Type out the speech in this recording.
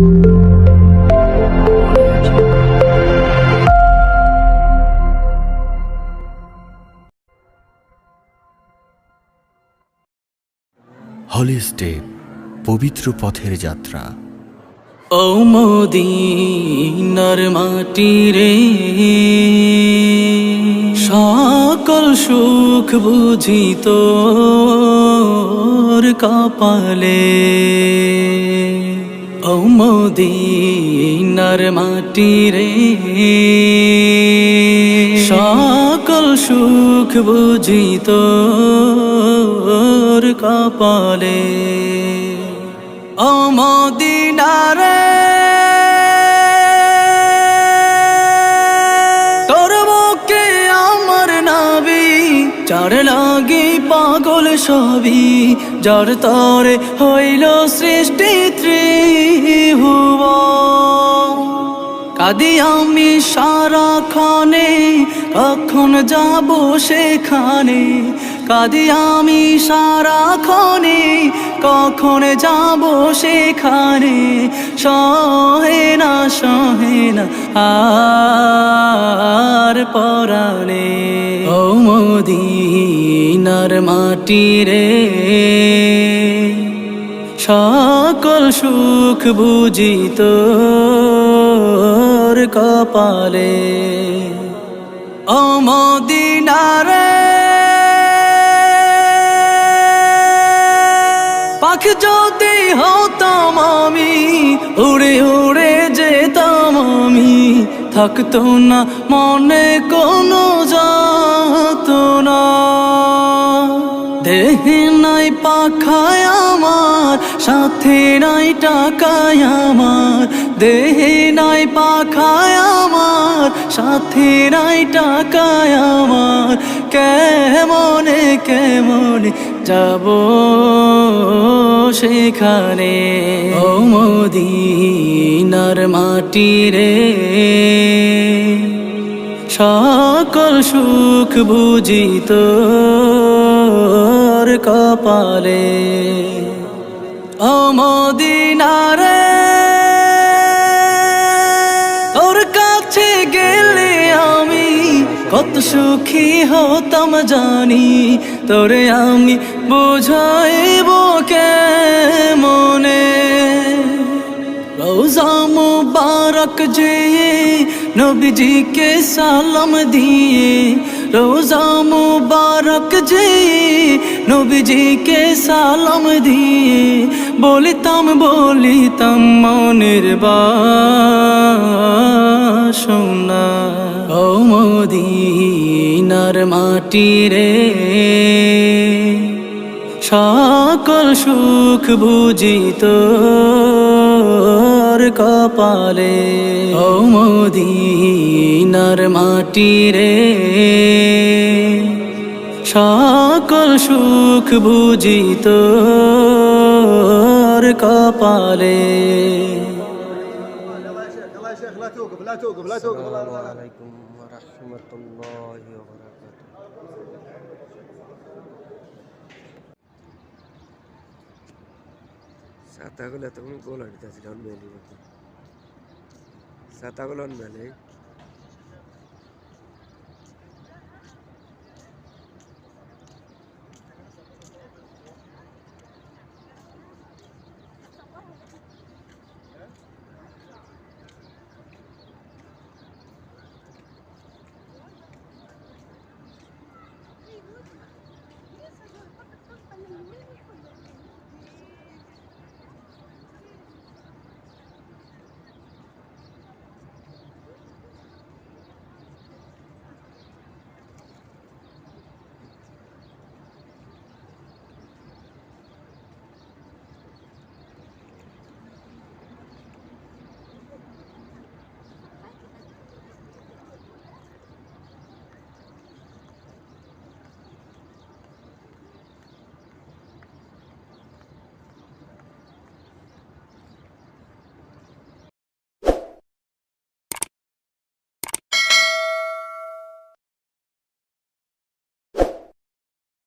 হলি step, পবিত্র পথের যাত্রা। ও মদিনার মাটি রে, সকল সুখ বুঝি তোর কপালে। ও মদিনার মাটি রে, সকল সুখ বুঝি তোর কপালে। ও মদিনা রে, তোর বুকে আমার নাবি, যার লাগি পাগল সবই, যার তরে হইল সৃষ্টি ত্রিভুবন। কাঁদি আমি সারাক্ষণে, কখন যাব সেখানে। কাঁদি আমি সারাক্ষণে, কখন যাব সেখানে। সহে না আর পরাণে। ও মদিনার মাটি রে, সকল সুখ বুঝি তোর কপালে। ও মদিনা রে, পাখি যদি হতাম আমি, উড়ে উড়ে যেতাম আমি। থাকতো না মনে কোনো যাতনা, দেহে নাই পাখায় আমার, সাথে নাই টাকায় আমার। দেহে নাই পাখায় আমার, সাথে নাই টাকায় আমার। কেমনে কেমনে যাব সেখানে। ও মদিনার মাটি রে, সকল সুখ বুঝি তোর কপালে। ও মদিনা রে, তোর কাছে গেলে আমি কত সুখী হতাম জানি। তোরে আমি বুঝাইব কেমনে। রোজা মুবারক যে নবীজিকে সালাম দিয়ে, রোজা মুবারক যে নবীজিকে সালাম দিয়ে, বলিতাম মনের বাসনা। ও মদিনার মাটি রে, সকল সুখ বুঝি তোর কপালে। ও মদিনার মাটি রে, সকল সুখ বুঝি তোর কপালে। আসসালামু আলাইকুম ওয়া রাহমাতুল্লাহি ওয়া বারাকাতুহু। সাতাগুলো তখন গোল আড়িতে আছে, সাতাগুলো মেলে